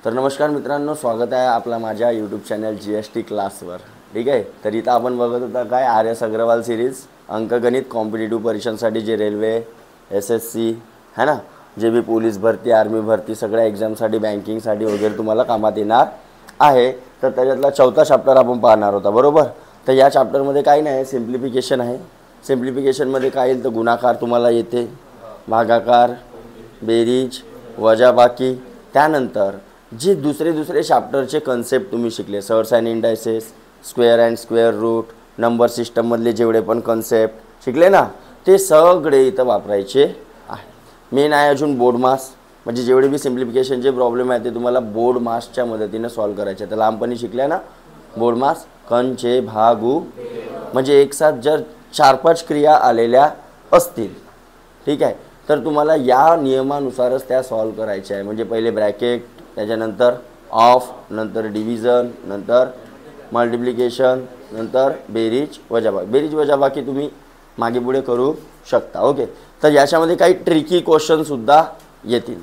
तर नमस्कार मित्रांनो, स्वागत आहे आपला माझ्या यूट्यूब चॅनल GST क्लासवर. ठीक आहे. तर इथं आपण बघत होता काय आर.एस. अग्रवाल सिरीज अंकगणित कॉम्पिटिटिव्ह परीक्षांसाठी जे रेल्वे SSC है ना, जे बी पोलीस भरती आर्मी भरती सगळ्या एक्झामसाठी बँकिंगसाठी वगैरे तुम्हाला कामात येणार आहे. तर त्याच्यातला चौथा चॅप्टर आपण पाहणार होता बरोबर. तर या चॅप्टरमध्ये काही नाही, सिम्प्लिफिकेशन आहे. सिम्प्लिफिकेशनमध्ये काय येईल तर गुणाकार तुम्हाला येते, भागाकार, बेरीज, वजाबाकी. त्यानंतर जे दुसरे चॅप्टरचे कन्सेप्ट तुम्ही शिकले, surds and indices, square and square root, number सिस्टममधले जेवढे पण कन्सेप्ट शिकले ना, ते सगळे इथं वापरायचे आहे. मेन आहे अजून बोर्ड मास, म्हणजे जेवढे बी सिम्प्लिफिकेशनचे प्रॉब्लेम आहे ते तुम्हाला बोर्ड मासच्या मदतीने सॉल्व्ह करायचे. तर लहानपणी शिकल्या ना बोर्ड मास, कंचे भागू, म्हणजे एक साथ जर 4-5 क्रिया आलेल्या असतील, ठीक आहे, तर तुम्हाला या नियमानुसारच त्या सॉल्व्ह करायच्या आहे. म्हणजे पहिले ब्रॅकेट, त्याच्यानंतर ऑफ, नंतर डिव्हिजन, नंतर मल्टिप्लिकेशन, नंतर बेरीज वजाबाकी. बेरीज वजाबाकी तुम्ही मागे पुढे करू शकता. ओके. तर याच्यामध्ये काही ट्रिकी क्वेश्चनसुद्धा येतील,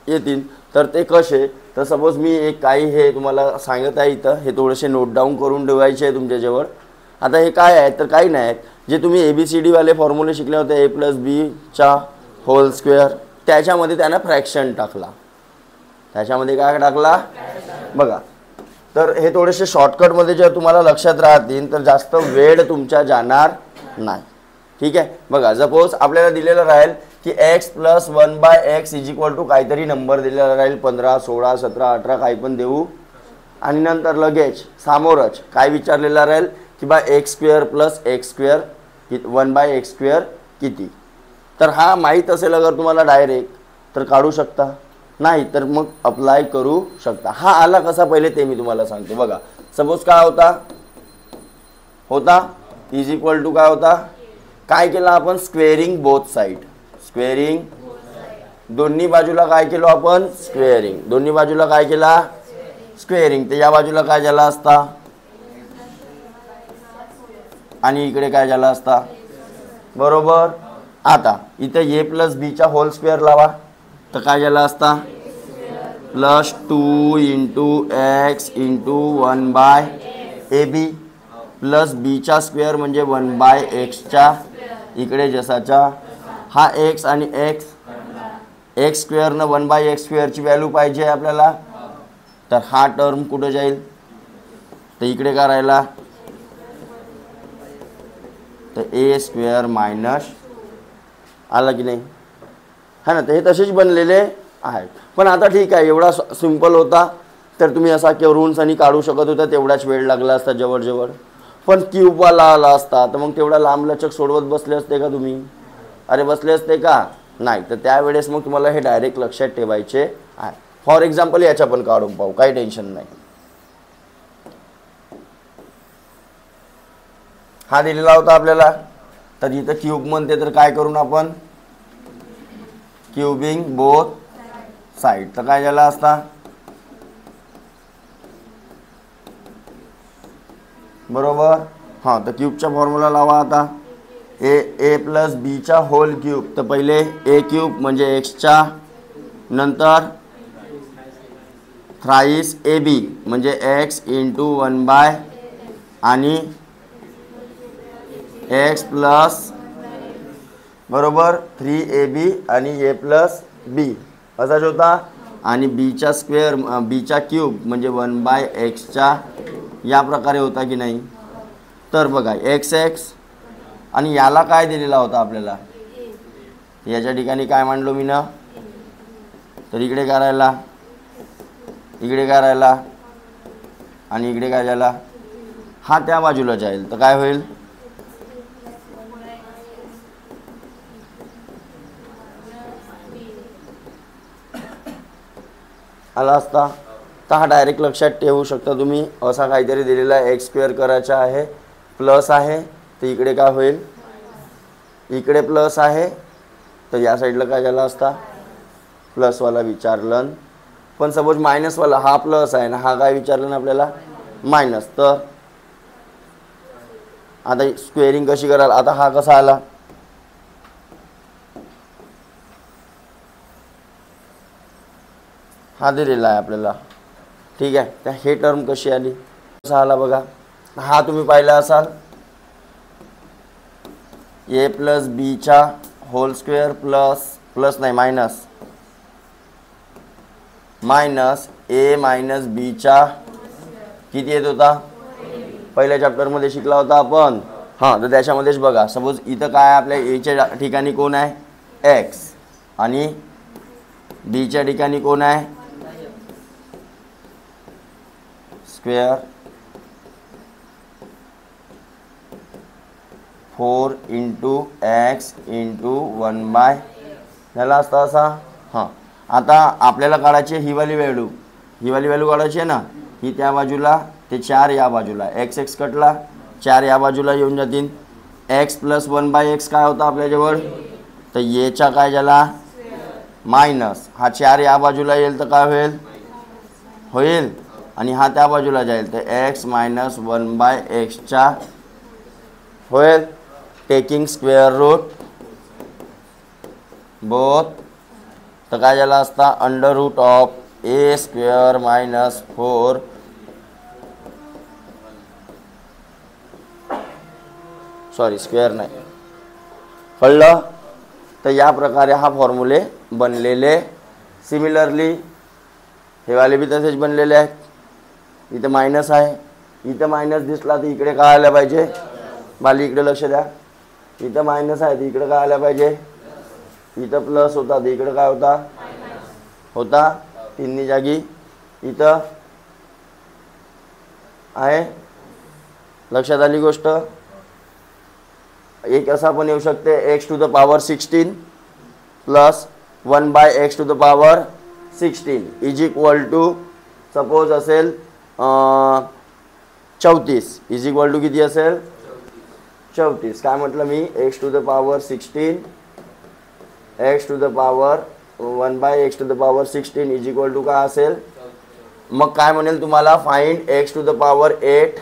येतील. तर ते कसे, तर सपोज मी एक काही हे तुम्हाला सांगत आहे इथं, हे थोडेसे नोट डाऊन करून ठेवायचे आहे तुमच्याजवळ. आता हे काय आहे तर काही नाही, जे तुम्ही ABCD वाले फॉर्म्युले शिकले होते, A+B² त्याच्यामध्ये त्यानं फ्रॅक्शन टाकला. त्याच्यामध्ये काय टाकला बघा. तर हे थोडेसे शॉर्टकटमध्ये जर तुम्हाला लक्षात राहतील तर जास्त वेळ तुमच्या जाणार नाही. ठीक आहे. बघा, सपोज आपल्याला दिलेलं राहील की x + 1/x = काहीतरी नंबर दिलेला राहील, 15, 16, 17, 18 काही पण देऊ. आणि नंतर लगेच सामोरच काय विचारलेलं राहील की बा x² + x² 1/x² किती. तर हा माहीत असेल अगर तुम्हाला डायरेक्ट तर काढू शकता, नाही तर मग अप्लाय करू शकता. हा आला कसा पहिले ते मी तुम्हाला सांगतो. बघा, सपोज काय होता = काय होता, काय केलं आपण, स्क्वेअरिंग बोथ साईड. स्क्वेअरिंग दोन्ही बाजूला काय केलं आपण, स्क्वेअरिंग. दोन्ही बाजूला काय केला, स्क्वेअरिंग. तर या बाजूला काय झाला असता आणि इकडे काय झाला असता बरोबर. आता इथे A+B² लावा, तर काय झाला असता +2 × x × 1/AB + B² म्हणजे 1/x इकडे जसाचा हा x आणि x² 1/x² ची व्हॅल्यू पाहिजे आपल्याला. तर हा टर्म कुठे जाईल, तर इकडे काय राहिला तर A² आला की नाही, है ना. तर हे तसेच बनलेले आहेत. पण आता ठीक आहे, एवढा सिंपल होता तर तुम्ही असा करूनच आणि काढू शकत होता, तेवढाच वेळ लागला असता जवळ. पण क्यूबवाला आला असता तर मग तेवढा लांबलचक सोडवत बसले असते का तुम्ही, अरे बसले असते का नाही. तर त्यावेळेस मग तुम्हाला हे डायरेक्ट लक्षात ठेवायचे आहे. फॉर एक्झाम्पल याच्या पण काढून पाहू, काही टेन्शन नाही. हा दिलेला होता आपल्याला, तर इथं क्यूब म्हणते, तर काय करून आपण क्यूबिंग बोथ साईड. तर काय झाला असता बरोबर. हां, तर क्यूबचा फॉर्म्युला लावा आता. A+B3. तर पहिले A³ म्हणजे x नंतर थ्राईस AB म्हणजे x × 1/ आणि x प्लस बरोबर 3AB आणि A+B असाच होता. आणि B³ म्हणजे 1/x या प्रकारे होता की नाही. तर बघा x आणि याला काय दिलेला होता आपल्याला, याच्या ठिकाणी काय मांडलो मी ना, तर इकडे काय राहिला, आणि इकडे काय झाला, हा त्या बाजूला जाईल. तर काय होईल, आला असता. तर हा डायरेक्ट लक्षात ठेवू शकता तुम्ही. असा काहीतरी दिलेला आहे, x² करायचा आहे, प्लस आहे, तर इकडे काय होईल, इकडे प्लस आहे, तर या साईडला काय झाला असता प्लसवाला विचारलं. पण सपोज मायनसवाला, हा प्लस आहे ना, हा काय विचारलं ना आपल्याला मायनस. तर आता स्क्वेअरिंग कशी कराल, आता हा कसा आला, हा दिलेला आहे आपल्याला, ठीक आहे. तर हे टर्म कशी आली, कसा आला बघा. हा तुम्ही पाहिला असाल ए प्लस बीचा होल स्क्वेअर प्लस नाही मायनस ए मायनस बीचा किती येत होता, पहिल्या चॅप्टरमध्ये शिकला होता आपण. हां, तर त्याच्यामध्येच बघा, सपोज इथं काय आपल्या एच्या ठिकाणी कोण आहे एक्स आणि बीच्या ठिकाणी कोण आहे स्क्वेअर 4 इंटू एक्स इंटू 1/, झाला असता असा. हां, आता आपल्याला काढायची ही वाली व्हॅल्यू काढायची आहे ना. ही त्या बाजूला, ते 4 या बाजूला, एक्स एक्स कटला, 4 या बाजूला येऊन जातील. एक्स प्लस 1/x काय होता आपल्याजवळ, तर येचा काय झाला मायनस, हा 4 या बाजूला येईल तर काय होईल आणि हा त्या बाजूला जाईल तर एक्स मायनस 1/x होईल. टेकिंग स्क्वेअर रूट बोथ, तर काय झाला असता under root of A square minus 4 square नाही, कळलं. तर या प्रकारे हा फॉर्म्युले बनलेले. सिमिलरली हे वाले बी तसेच बनलेले आहेत. इथं मायनस आहे, इथं मायनस दिसला तर इकडे काय आलं पाहिजे, बाली इकडे लक्ष द्या. इथं मायनस आहे तर इकडे काय आलं पाहिजे, इथं प्लस होता तर इकडे काय होता तिन्ही जागी इथं आहे. लक्षात आली गोष्ट. एक असा पण येऊ शकते x to the power 16 plus 1/x to the power 16 is equal to, suppose असेल 34 इज इक्वल टू किती असेल 34. काय म्हटलं मी, x to the power 16 x to the power 1/x to the power 16 is equal to काय असेल. मग काय म्हणेल तुम्हाला, find x to the power 8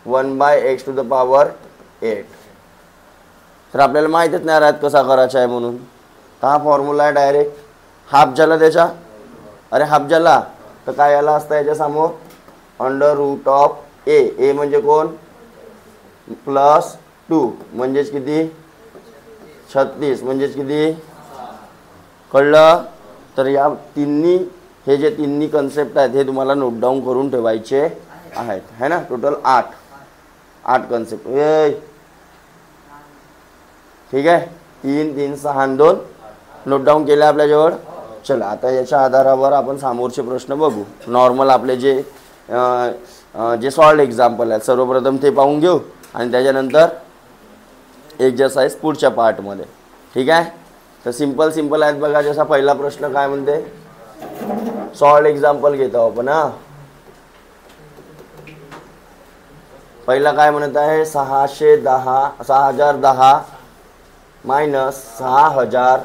1/x to the power 8. तर आपल्याला माहीतच नाही राहत कसा करायचा आहे म्हणून. हा फॉर्म्युला आहे डायरेक्ट. हाफ झाला त्याचा, अरे हाफ झाला तर काय याला असतं याच्यासमोर अंडर रूट ऑफ ए म्हणजे कोण प्लस 2 म्हणजेच किती 36 म्हणजेच किती, कळलं. तर या तिन्ही, हे जे तिन्ही कन्सेप्ट आहेत हे तुम्हाला नोट डाऊन करून ठेवायचे आहेत, है ना. टोटल 8 कन्सेप्ट, ठीक आहे. 3 3 6 आणि 2 नोट डाऊन केले आपल्याजवळ. चला आता याच्या आधारावर आपण समोरचे प्रश्न बघू. नॉर्मल आपले जे सॉल्ड एक्झाम्पल आहेत सर्वप्रथम ते पाहून घेऊ आणि त्याच्यानंतर एक्झरसाइज पुढच्या पार्टमध्ये, ठीक आहे. तर सिंपल आहेत बघा. जसा पहिला प्रश्न काय म्हणते, सॉल्ड एक्झाम्पल घेतो आपण. हां, पहिला काय म्हणत आहे 6010 मायनस 6000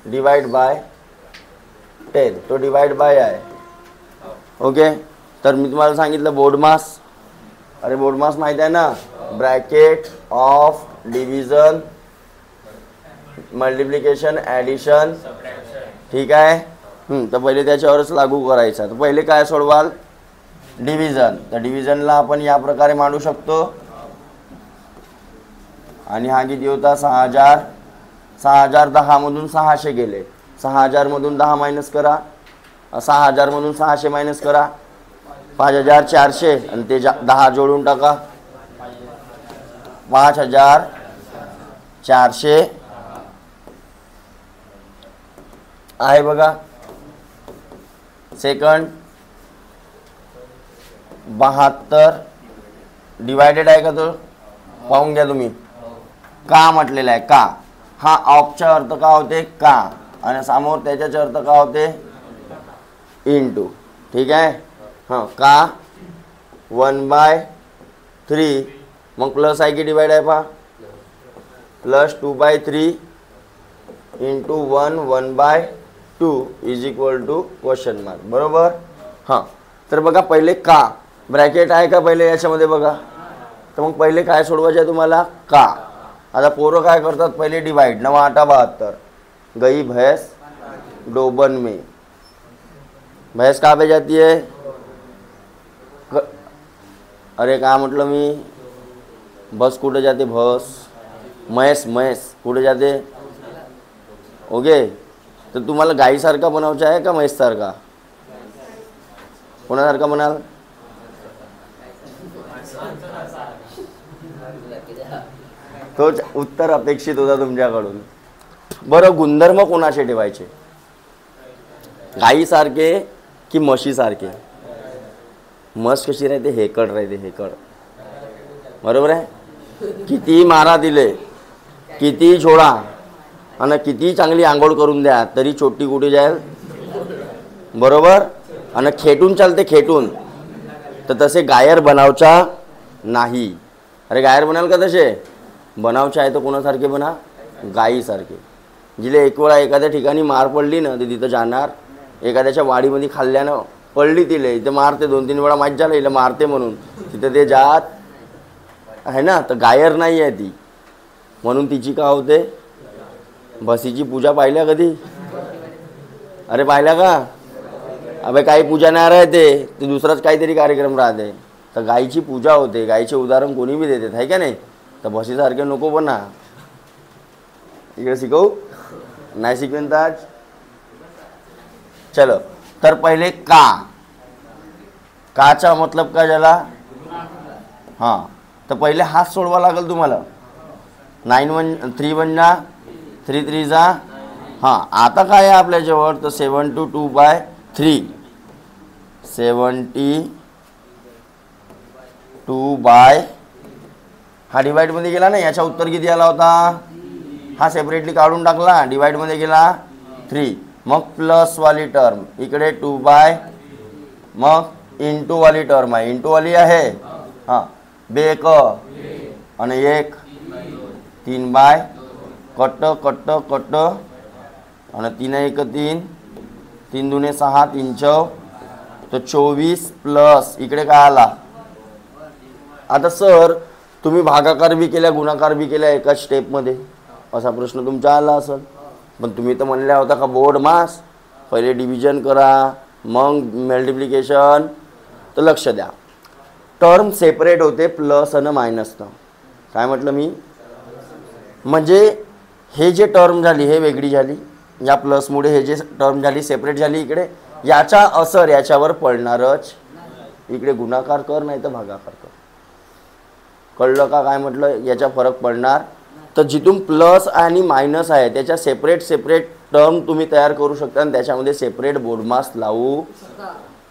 डिवाइड बाय 10, तो डिवाइड बाय आहे. ओके, तर मी तुम्हाला सांगितलं बोर्ड मास, अरे बोर्ड मास माहिती आहे ना, bracket of division multiplication addition, ठीक आहे. तर पहिले त्याच्यावरच लागू करायचं. तर पहिले काय सोडवाल डिव्हिजन, तर डिव्हिजनला आपण या प्रकारे मांडू शकतो. आणि हा किती होता 6000, 6010 मधून 600 गेले, 6000 मधून 10 मायनस करा, 6000 मधून 600 मायनस करा 5400 आणि ते 10 जोडून टाका 5400 आहे बघा. सेकंड 72 डिवायडेड आहे का, तो पाहून घ्या तुम्ही. का म्हटलेला आहे का, हा ऑफचा अर्थ का होते का आणि समोर त्याच्याचे अर्थ का होते इनटू, ठीक आहे. हां, का 1/3 मग प्लस आहे की डिवाइड आहे पहा, plus 2/3 into 1/2 is equal to question mark, बरोबर. हां, तर बघा पहिले का ब्रॅकेट आहे का पहिले याच्यामध्ये बघा. तर मग पहिले काय सोडवायचं आहे तुम्हाला का. आता पोरं काय करतात पहिले डिवाइड 9 8 72 गई भैंस डोबन में, भैंस कहाँ पे जाती है? अरे काय म्हटलं मी? बस कुठे जाते? बस म्हैस म्हैस कुठे जाते? ओके, तर तुम्हाला गाईसारखा बनवायचा आहे का म्हैससारखा? कोणासारखा म्हणाल? तोच उत्तर अपेक्षित होता तुमच्याकडून. बरं, गुणधर्म कोणाचे ठेवायचे? गाईसारखे की म्हशीसारखे? म्हस कशी राहते? हेकड राहते, हेकड. बरोबर आहे. किती मारा दिले, किती छोडा आणि किती चांगली आंघोळ करून द्या तरी चोट्टी कुठे जाईल? बरोबर. आणि खेटून चालते, खेटून. तर तसे गायर बनावचा नाही. अरे गायर बनाल का तसे? बनावचे आहे तर कोणासारखे बना? गाईसारखे. जिले एक वेळा एखाद्या ठिकाणी मार पडली ना, ते तिथं जाणार. एखाद्याच्या वाडीमध्ये खाल्ल्यानं पडली तिले, इथं मारते. 2-3 वेळा माहीत झालं हिला मारते म्हणून, तिथं ते जात आहे ना. तर गायर नाही आहे ती, म्हणून तिची का होते? म्हशीची पूजा पाहिल्या कधी? अरे पाहिल्या का? अबे काही पूजा नाही राहते, ते दुसराच काहीतरी कार्यक्रम राहते. तर गाईची पूजा होते. गाईचे उदाहरण कोणी बी देते, आहे का नाही? तर म्हशीसारखे नको पण ना. इकडे शिकवू? नाही शिकवेन तर आज. चलो, तर पहिले का. काचा मतलब काय झाला? हां, तर पहिले हाच सोडवा लागेल तुम्हाला. 9 1 3 1 जा 3 3 जा. हां, आता काय आहे आपल्याजवळ? तर 72/3 72/, हा डिवाईडमध्ये गेला ना. याचा उत्तर किती आला होता? हा सेपरेटली काढून टाकला, डिवाईडमध्ये गेला 3. मग प्लसवाली टर्म इकडे 2/, मग इंटूवाली टर्म आहे, इंटूवाली आहे. हां, 2 आणि 1 3/, कट कट कट आणि 3 1 3, 3 2 6, 3 4, तर 24 प्लस इकडे काय आला? आता सर तुम्ही भागाकार बी केल्या, गुणाकार बी केल्या एकाच स्टेपमध्ये, असा प्रश्न तुमचा आला असेल. पण तुम्ही तर म्हणल्या होता का बोर्ड मास पहिले डिव्हिजन करा मग मल्टिप्लिकेशन. तर लक्ष द्या, टर्म सेपरेट होते प्लस आणि मायनसनं. काय म्हटलं मी? म्हणजे हे जे टर्म झाली हे वेगळी झाली, या प्लसमुळे हे जे टर्म झाली सेपरेट झाली इकडे, याचा असर याच्यावर पडणारच. इकडे गुणाकार कर नाही तर भागाकार कर. कळलं का काय म्हटलं? याचा फरक पडणार. तर जिथून प्लस आणि मायनस आहे त्याच्या सेपरेट सेपरेट टर्म तुम्ही तयार करू शकता आणि त्याच्यामध्ये सेपरेट बोर्डमास लावू.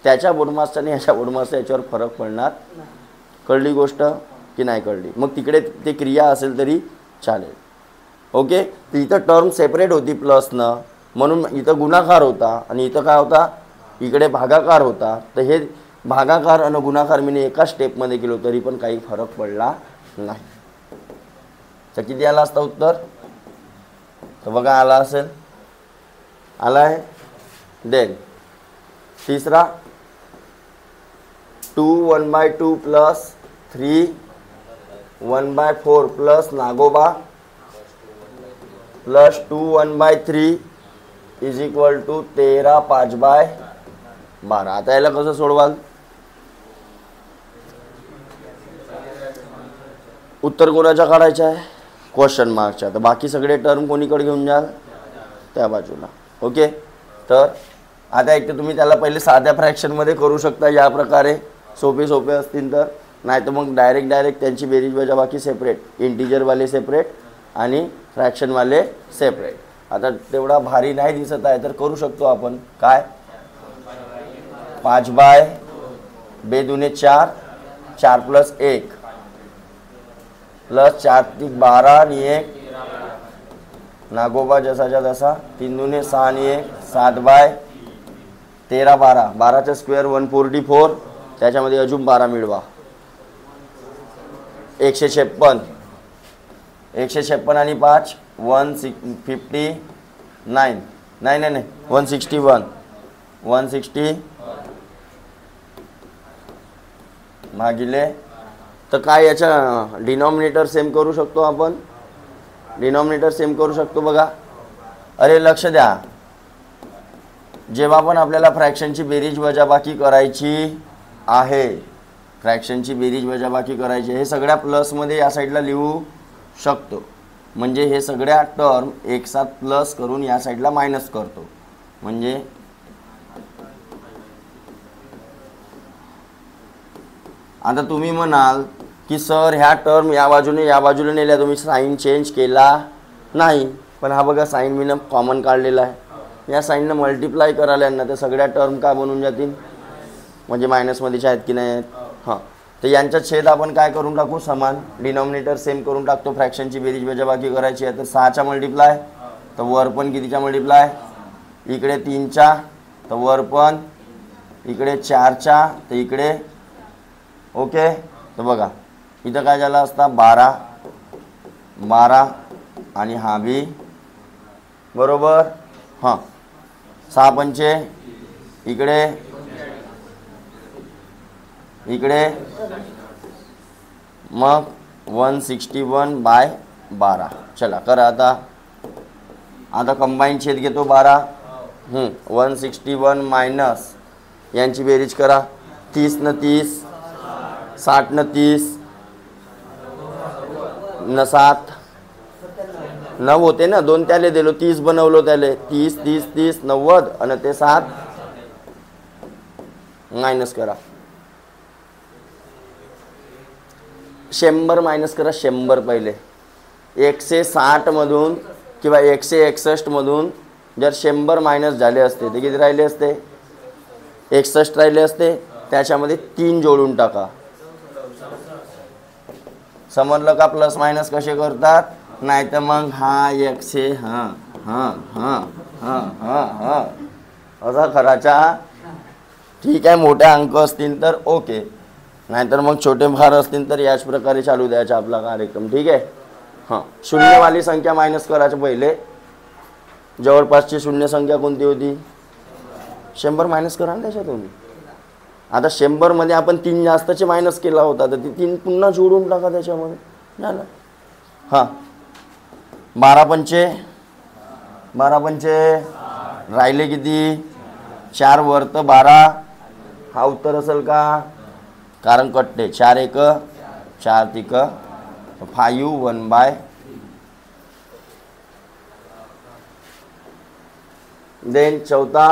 त्याच्या बोर्डमासचा आणि याच्या बोर्डमासचा याच्यावर फरक पडणार. कळली गोष्ट की नाही कळली? मग तिकडे ते क्रिया असेल तरी चालेल. ओके, तर इथं टर्म सेपरेट होती प्लसनं, म्हणून इथं गुणाकार होता आणि इथं काय होता? इकडे भागाकार होता. तर हे भागाकार आणि गुणाकार मी एका स्टेपमध्ये केलो तरी पण काही फरक पडला नाही. तर किती आला असता उत्तर? तर बघा आला असेल, आला आहे. देन तिसरा 2 1/2 प्लस 3 1/4 प्लस नागोबा प्लस 2 1/3 इज इक्वल टू 13 5/12. आता याला कसं सोडवाल? उत्तर कोणाच्या काढायचं आहे? क्वेश्चन मार्कच्या. तर बाकी सगळे टर्म कोणीकडे घेऊन जाल? त्या बाजूला. ओके, तर आता एक तर तुम्ही त्याला पहिले साध्या फ्रॅक्शनमध्ये करू शकता या प्रकारे, सोपे सोपे असतील तर. नाही तर मग डायरेक्ट त्यांची बेरीज वजाबाकी सेपरेट, इंटिजरवाले सेपरेट आणि फ्रॅक्शनवाले सेपरेट. आता तेवढा भारी नाही दिसत आहे तर करू शकतो आपण. काय? 5/2 2 4 4 प्लस 1 प्लस 4 3 12 आणि 1 नागोबा जसाच्या तसा 3 2 6 आणि 1 7/13 12. 12चा स्क्वेअर 144, त्याच्यामध्ये अजून 12 मिळवा. 156 156 आणि 5 159 नाही 161 160 भागिले. तर काय याच्या डिनॉमिनेटर सेम करू शकतो आपण? डिनॉमिनेटर सेम करू शकतो बघा. अरे लक्ष द्या, जेव्हा पण आपल्याला फ्रॅक्शनची बेरीज वजाबाकी करायची आहे, फ्रॅक्शनची बेरीज वजाबाकी करायची, हे सगळ्या प्लसमध्ये या साईडला लिहू शकतो. म्हणजे हे सगळ्या टर्म एक साथ प्लस करून या साईडला मायनस करतो. म्हणजे आता तुम्ही म्हणाल की सर ह्या टर्म या बाजूने नेल्या, तुम्ही साईन चेंज केला नाही. पण हा बघा साईन मी कॉमन काढलेला आहे, या साईननं मल्टिप्लाय करायला ना, तर सगळ्या टर्म काय बनून जातील, म्हणजे मायनसमध्येच आहेत की नाही आहेत. हां, तर यांच्या छेद आपण काय करून टाकू, समान, डिनॉमिनेटर सेम करून टाकतो. फ्रॅक्शनची बेरीज वजाबाकी करायची आहे तर 6चा मल्टिप्लाय, तर वर पण कितीचा मल्टिप्लाय, इकडे 3चा, तर वर पण इकडे 4चा, तर इकडे ओके. तर बघा इथं काय झालं असता, 12 आणि हा बी बरोबर. हां, 6 पंचे इकडे मग 161/12. चला करा आता कंबाईन छेद घेतो 12. 161 मायनस यांची बेरीज करा, 30 न 30, 60 न 30 न 7 9 होते ना, 2 त्याले दिलो, 30 बनवलो त्याले, 30 30 30 90 आणि ते 7 मायनस करा, 100 मायनस करा. 100 पहिले 160 मधून किंवा 161 मधून जर 100 मायनस झाले असते ते किती राहिले असते, 61 राहिले असते. त्याच्यामध्ये 3 जोडून टाका. समजलं का प्लस मायनस कसे करतात. नाही तर मग हा 100 हां हां हां हां हां हां असा करायचा. ठीक आहे, मोठ्या अंक असतील तर ओके, नाहीतर मग छोटे भार असतील तर याच प्रकारे चालू द्यायचा आपला कार्यक्रम. ठीक आहे. हां, शून्यवाली संख्या मायनस करायचं पहिले. जवळपासची शून्य संख्या कोणती होती, 100 मायनस करा ना त्याच्यातून. आता 100 मध्ये आपण 3 जास्तचे मायनस केला होता, तर ती 3 पुन्हा जोडून टाका त्याच्यामध्ये, झालं. हां, 12 पंचे राहिले किती, 4 वर तर 12. हा उत्तर असेल का, कारण कट्टे 4 1 4 3 5 1/. देन चौथा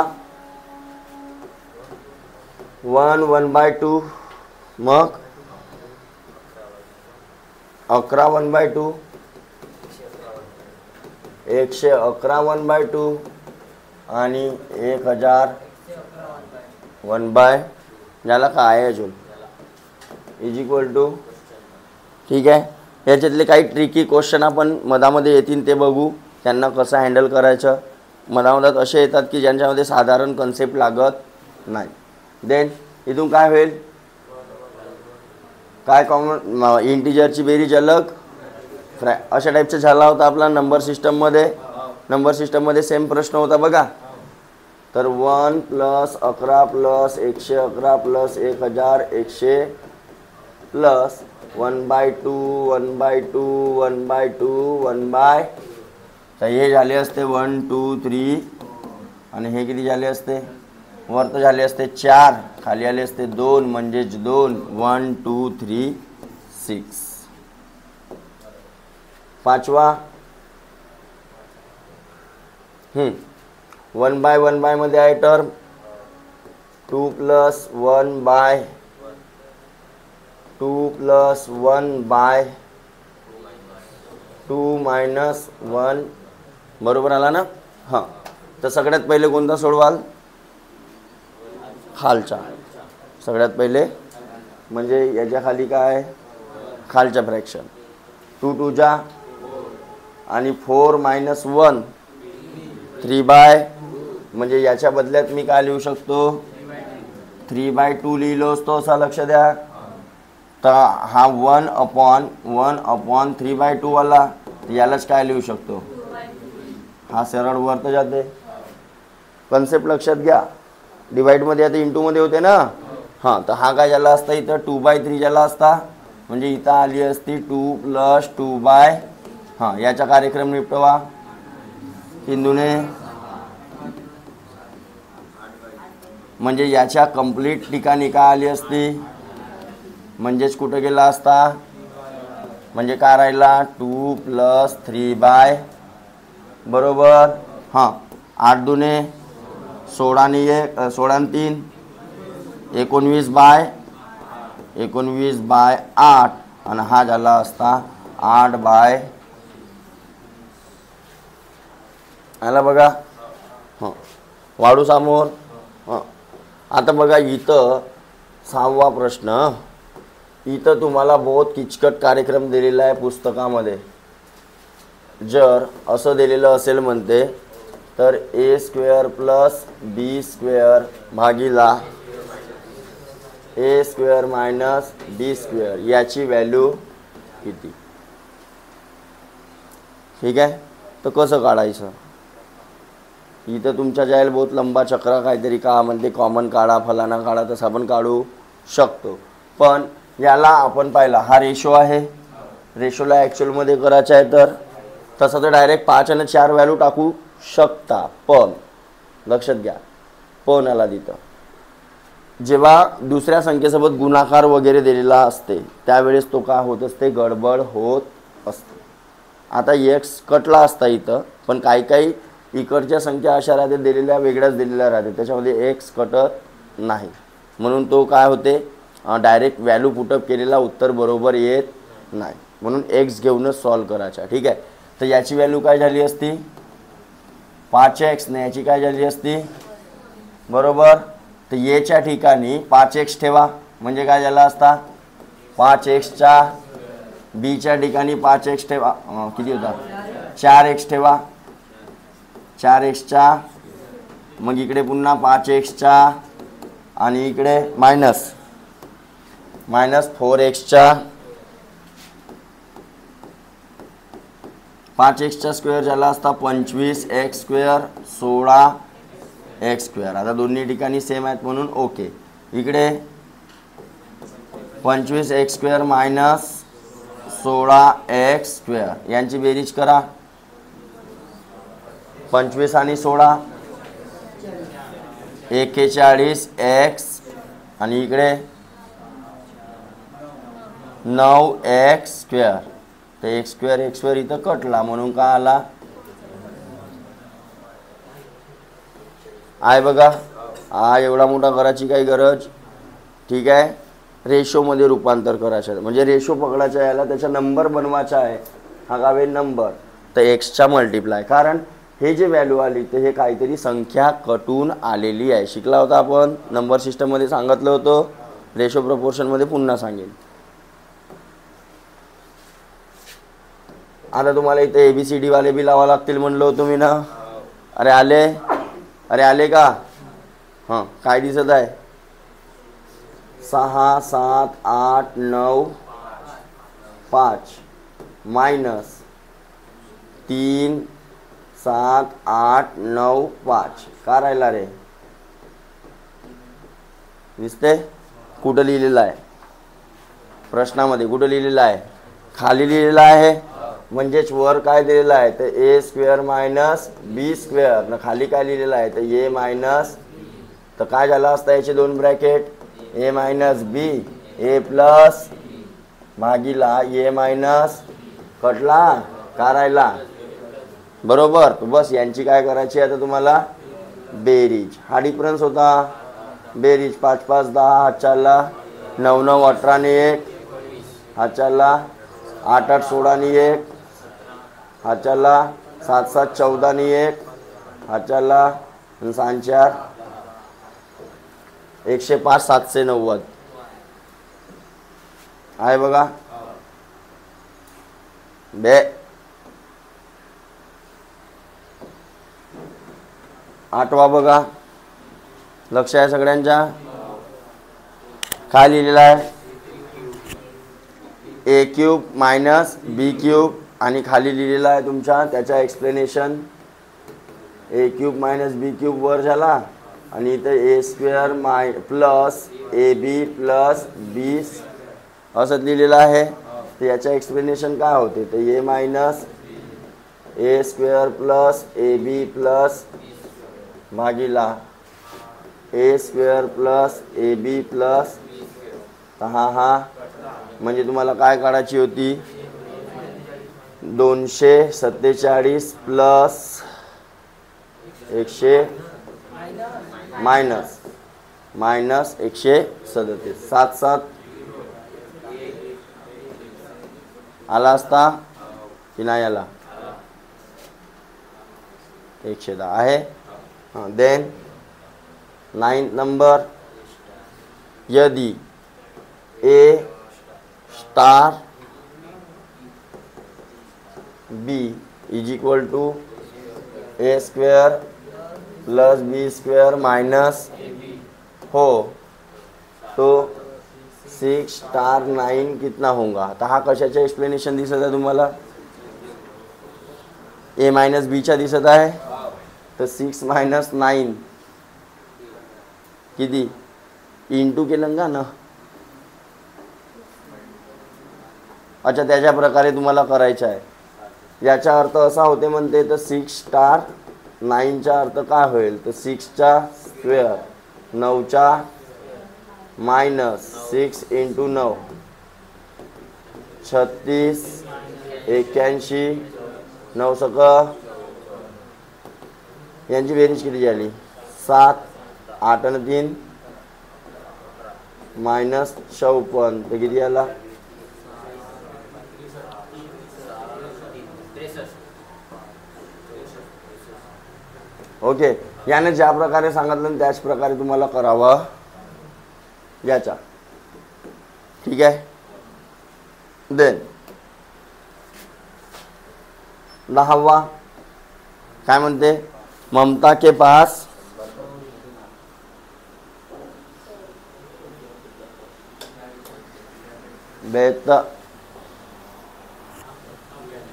1 1/2, मग 11 1/2, 111 1/2 आणि 1000 1/. याला काय आहे अजून, इज इक्वल टू. ठीक आहे, याच्यातले काही ट्रिकी क्वेश्चन आपण मधामध्ये येतील ते बघू, त्यांना कसं हँडल करायचं. मधामधात असे येतात की ज्यांच्यामध्ये साधारण कन्सेप्ट लागत नाही. देन इथून काय होईल, काय कॉमन इंटिजरची बेरीज अलग अशा टाईपचा झाला होता आपला नंबर सिस्टममध्ये सेम प्रश्न होता बघा. तर 1 + 11 + 111 + 1000 100 प्लस 1/2 1/2 1/2 1/. तर हे झाले असते 1 2 3 आणि हे किती झाले असते, वर तर झाले असते 4, खाली आले असते 2, म्हणजेच 2 1 2 3 6. पाचवा 1/1/, मध्ये आहे टर्म 2 + 1/, 2 + 1/, 2 - 1 बरोबर आला ना. हां, तर सगळ्यात पहिले कोणता सोडवाल, खालचा सगळ्यात पहिले, म्हणजे याच्या खाली काय, खालच्या फ्रॅक्शन. 2 2 जा आणि 4 - 1 3/, म्हणजे याच्या बदल्यात मी काय लिहू शकतो, 3/2 लिहिलो असतो, असा लक्ष द्या. तर हा 1/1 3/2 वाला, यालाच काय लिहू शकतो, हा सरळ वर तर जाते. कन्सेप्ट लक्षात घ्या, डिवाइडमध्ये आता इंटूमध्ये होते ना. हां, तर हा काय झाला असता, इथं 2/3 झाला असता, म्हणजे इथं आली असती 2 + 2/. हां, याचा कार्यक्रम निपटवा. हिंदूने म्हणजे याच्या कंप्लीट ठिकाणी काय आली असती, म्हणजेच कुठं गेला असता, म्हणजे काय राहिला 2 + 3 बरोबर. हां 8 दुने 16 आणि 1 16 आणि 3 19/8 आणि हा झाला असता 8/, आला बघा. हां वाढू समोर. हां आता बघा इथं 6वा प्रश्न. इथं तुम्हाला बहुत किचकट कार्यक्रम दिलेला आहे पुस्तकामध्ये. जर असं दिलेलं असेल म्हणते तर a² + b² भागिला a² - b² याची व्हॅल्यू किती. ठीक आहे, तर कसं काढायचं. इथं तुमच्या जायला बहुत लंबा चक्र काहीतरी का म्हणते कॉमन काढा फलाना काढा तसं आपण काढू शकतो. पण याला आपण पाहिला हा रेशो आहे, रेशोला ॲक्च्युअलमध्ये करायचं आहे तर तसं तर डायरेक्ट 5 आणि 4 व्हॅल्यू टाकू शकता. पण लक्षात घ्या, पण आला तिथं जेव्हा दुसऱ्या संख्येसोबत गुणाकार वगैरे दिलेला असते त्यावेळेस तो काय होत असते, गडबड होत असते. आता एक्स कटला असता इथं, पण काही इकडच्या संख्या अशा राहते दिलेल्या वेगळ्याच दिलेल्या राहते, त्याच्यामध्ये एक्स कटत नाही. म्हणून तो काय होते डायरेक्ट व्हॅल्यू पुटअप केलेला उत्तर बरोबर येत नाही. म्हणून एक्स घेऊनच सॉल्व करायचा. ठीक आहे, तर याची व्हॅल्यू काय झाली असती 5x ने याची काय झाली असती बरोबर. तर येच्या ठिकाणी 5x ठेवा म्हणजे काय झाला असता 5x बीच्या ठिकाणी 5x ठेवा, किती होता 4x ठेवा 4x मग इकडे पुन्हा 5x आणि इकडे मायनस 4x 5x स्क्वेअर झाला असता 25x स्क्वेअर 16x स्क्वेअर. आता दोन्ही ठिकाणी सेम आहेत म्हणून ओके. इकडे 25x square minus 16x square यांची बेरीज करा. 25 आणि 16 41x आणि इकडे 9x स्क्वेअर. तर x स्क्वेअर इथं कटला म्हणून काय आला आहे बघा. हा एवढा मोठा करायची काही गरज. ठीक आहे, रेशोमध्ये रूपांतर करायचं म्हणजे रेशो पकडायचा याला त्याचा नंबर बनवायचा आहे. हा गावे नंबर तर एक्सचा मल्टिप्लाय, कारण हे जे व्हॅल्यू आली तर हे काहीतरी संख्या कटून आलेली आहे. शिकला होता आपण नंबर सिस्टममध्ये सांगितलं होतं, रेशो प्रपोर्शनमध्ये पुन्हा सांगेल. आता तुम्हाला इथे ABCD वाले बी लावा लागतील म्हणलं होतं मी ना. अरे आले का. हां काय दिसत आहे 6 7 8 9 5 मायनस 3 7 8 9 5 का राहिला रे दिसते. कुठं लिहिलेलं आहे प्रश्नामध्ये, कुठं लिहिलेलं आहे खाली लिहिलेलं आहे. म्हणजेच वर काय दिलेलं आहे तर a² - b² न खाली काय लिहिलेलं आहे तर a मायनस. तर काय झालं असतं याचे दोन bracket a - b a plus भागीला a मायनस कटला का राहिला बरोबर. बस यांची काय करायची आता तुम्हाला बेरीज. हा डिफरन्स होता बेरीज 5 5 10 हा चालला 9 9 18 आणि 1 हा चालला 8 8 16 आणि 1 हा चालला 7 7 14 आणि 1 हा चालला 6 4 105 790 आहे बघा. बे 8वा बघा, लक्ष आहे सगळ्यांच्या. काय लिहिलेलं आहे a³ - b³ आणि खाली लिहिलेला आहे तुमच्या त्याचा एक्सप्लेनेशन. a³ - b³ वर झाला आणि इथं a² plus ab plus b असं लिहिलेलं आहे. तर याचं एक्सप्लेनेशन काय होते तर a minus a² plus ab plus भागीला a square plus a b plus हा म्हणजे तुम्हाला काय काढायची होती 247 प्लस 100 मायनस 137 7 आला असता की नाही आला 110 आहे. हां देन 9th नंबर यदि a star b is equal to a square plus b square minus हो तो 6 स्टार 9 कितना होगा. आता हा कशाचा एक्सप्लेनेशन दिसत आहे तुम्हाला ए मायनस बीचा दिसत आहे तर 6 मायनस 9 किती इंटू केलं का ना. अच्छा त्याच्या प्रकारे तुम्हाला करायचं आहे. याचा अर्थ असा होते म्हणते तर 6 स्टार 9चा अर्थ काय होईल तर 6चा स्क्वेअर 9चा मायनस 6 इंटू 9 36 81 9 सक यांची बेरीज किती झाली 7 8 आणि 3 मायनस 56 तर किती आला ओके. याने ज्या प्रकारे सांगितलं त्याच प्रकारे तुम्हाला करावं याचा ठीक आहे. देन 10वा काय म्हणते ममता के पास बेत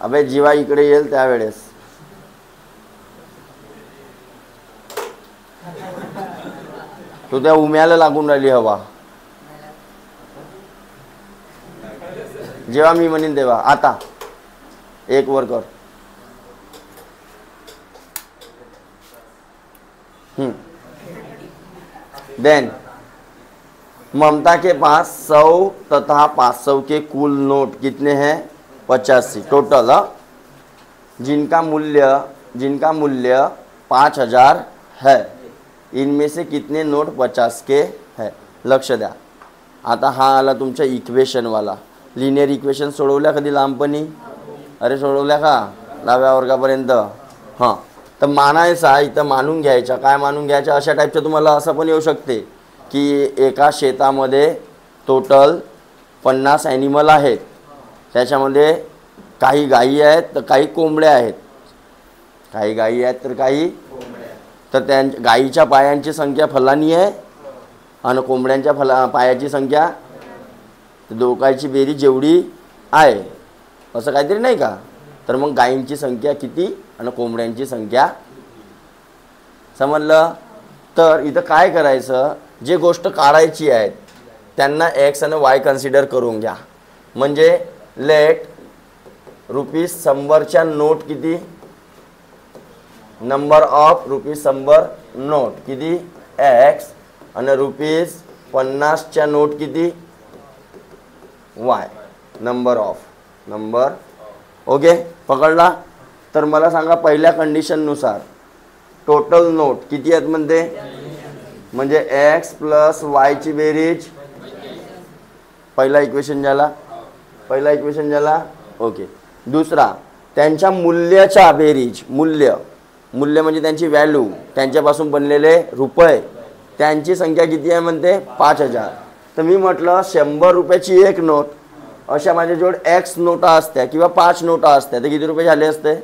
अबे जीवा इकडे येईल त्यावेळेस तो त्या उम्याला लागून राहिली हवा जेव्हा मी म्हणेन तेव्हा. आता एक वर कर देन ममता के पास 100 तथा 500 के कुल नोट कितने हैं 85 टोटल जिनका मूल्य 5000 है. इनमें से कितने नोट 50 के है. लक्ष द्या. आता हा आला तुमच्या इक्वेशनवाला लिनियर इक्वेशन सोडवल्या कधी लहानपणी अरे सोडवल्या का 10व्या वर्गापर्यंत. हां तर मानायचा इथं मानून घ्यायचा काय मानून घ्यायचा अशा टाईपचं तुम्हाला असं पण येऊ शकते की एका शेतामध्ये टोटल 50 ॲनिमल आहेत. त्याच्यामध्ये काही गायी आहेत तर काही कोंबड्या आहेत. काही गायी आहेत तर काही तर त्या गायीच्या पायांची संख्या फलानी आहे आणि कोंबड्यांच्या पायाची संख्या दोघांची बेरीज जेवढी आहे असं काहीतरी नाही का. तर मग गायींची संख्या किती आणि कोंबड्यांची संख्या समजलं. तर इथं काय करायचं जे गोष्ट काढायची आहे त्यांना एक्स आणि वाय कन्सिडर करून घ्या. म्हणजे लेट ₹100च्या नोट किती नंबर ऑफ ₹100 नोट किती एक्स आणि ₹50च्या नोट किती वाय नंबर ओके पकडला. तर मला सांगा पहिल्या कंडिशननुसार टोटल नोट किती आहेत म्हणते म्हणजे एक्स प्लस वायची बेरीज पहिला इक्वेशन झाला ओके. दुसरा त्यांच्या मूल्याच्या बेरीज मूल्य म्हणजे त्यांची व्हॅल्यू त्यांच्यापासून बनलेले रुपये त्यांची संख्या किती आहे म्हणते 5000. तर मी म्हटलं 100 रुपयाची एक नोट अशा माझ्याजवळ एक्स नोटा असत्या किंवा 5 नोटा असत्या तर किती रुपये झाले असते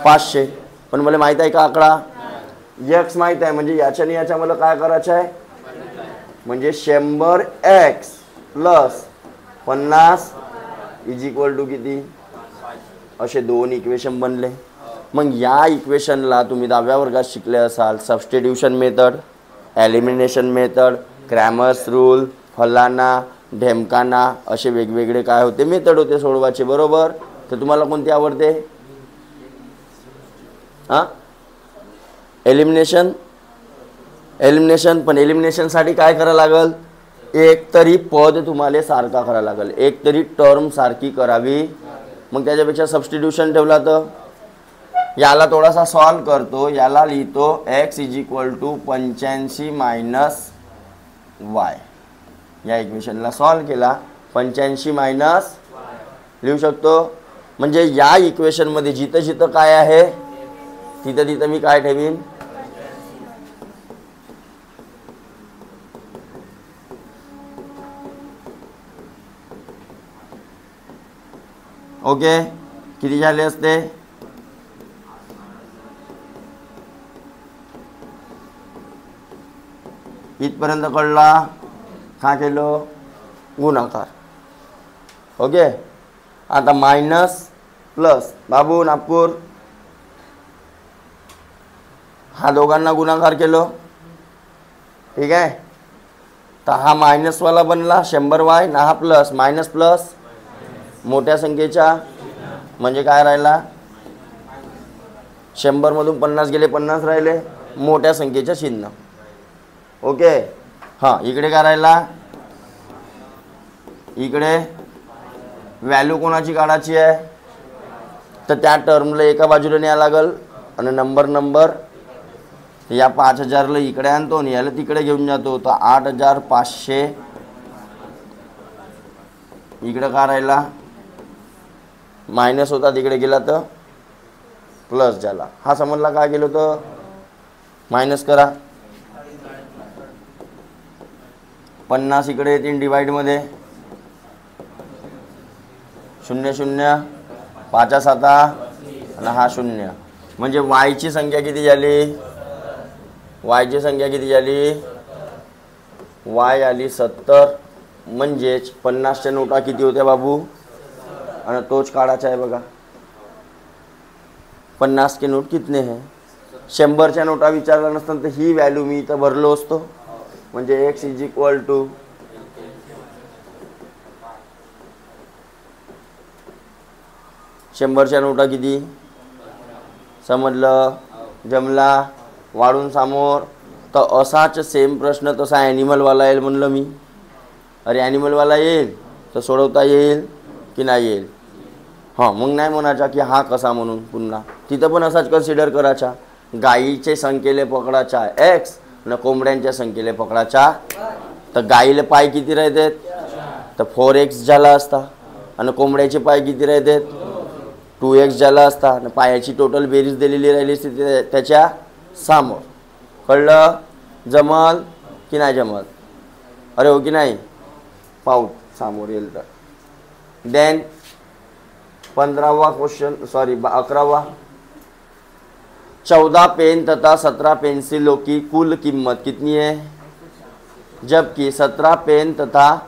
500. पण मला माहीत आहे का आकडा एक्स माहीत आहे म्हणजे याच्याने याच्या मला काय करायचं आहे म्हणजे 100 x plus 50 is equal to किती असे दोन इक्वेशन बनले. मग या इक्वेशनला तुम्ही 10व्या वर्गात शिकले असाल substitution method elimination method Cramer's rule फलाना ढेमकाना असे वेगवेगळे काय होते मेथड होते सोडवायचे बरोबर. तर तुम्हाला कोणती आवडते हां एलिमिनेशन एलिमिनेशन, पण एलिमिनेशनसाठी काय करावं लागल, एक तरी पद तुम्हाला सारखा करावं लागेल, एक तरी टर्म सारखी करावी. मग त्याच्यापेक्षा सबस्टिट्यूशन ठेवला तर याला थोडासा सॉल्व करतो, याला लिहितो x = 85 मायनस वाय. या इक्वेशनला सॉल्व केला, 85 मायनस लिहू शकतो. म्हणजे या इक्वेशनमध्ये जिथं जिथं काय आहे तिथं तिथं मी काय ठेवीन, ओके. किती झाले असते, इथपर्यंत कळला का केलं, गुणाकार. ओके. आता मायनस प्लस, बाबू नागपूर, हा दोघांना गुणाकार केलं, ठीक आहे. तर हा मायनसवाला बनला 100 वाय ना, हा प्लस, मायनस प्लस मोठ्या संख्येच्या म्हणजे काय राहिला, 100 मधून 50 गेले, 50 राहिले, मोठ्या संख्येच्या चिन्ह. ओके. हां, इकडे काय राहिला, इकडे व्हॅल्यू कोणाची काढायची आहे, तर त्या टर्मला एका बाजूला न्यावं लागल आणि नंबर या 5000ला इकडे आणतो आणि याला तिकडे घेऊन जातो. तर 8500 इकडे काय राहिला, मायनस होता तिकडे गेला तर प्लस झाला. हा समजला काय केलं तर मायनस करा, 50 इकडे येतील डिवाइडमध्ये, 0 0 5 7 आणि हा 0. म्हणजे वायची संख्या किती झाली, वायची संख्या किती झाली, वाय आली 70. म्हणजेच 50च्या नोटा किती होत्या बाबू, आणि तोच काढायचा आहे बघा. 50 के नोट कितने हैं, 100च्या नोटा विचारला नसतं तर ही व्हॅल्यू मी इथं भरलो असतो. म्हणजे x = 100च्या नोटा किती, समजलं, जमला, वाढून समोर. तर असाच सेम प्रश्न तसा ॲनिमलवाला येईल म्हणलं मी. अरे ॲनिमलवाला येईल तर सोडवता येईल की नाही येईल. हां, मग नाही म्हणायचा की हा कसा म्हणून, पुन्हा तिथं पण असाच कन्सिडर करायचा. गाईचे संख्येले पकडायचा x आणि कोंबड्यांच्या संख्येले पकडायचा. तर गाईले पाय किती राहतात, तर 4x झाला असता, आणि कोंबड्याचे पाय किती राहतात, 2x झाला असता. आणि पायाची टोटल बेरीज दिलेली राहिली असती त्याच्या समोर. कळलं, जमल की नाही जमल, अरे हो की नाही, पाहू समोर येईल तर. देन 15वा क्वेश्चन, सॉरी 11वा. 14 पेन तथा 17 पेंसिलों की कुल कीमत कितनी है, जबकि 17 पेन तथा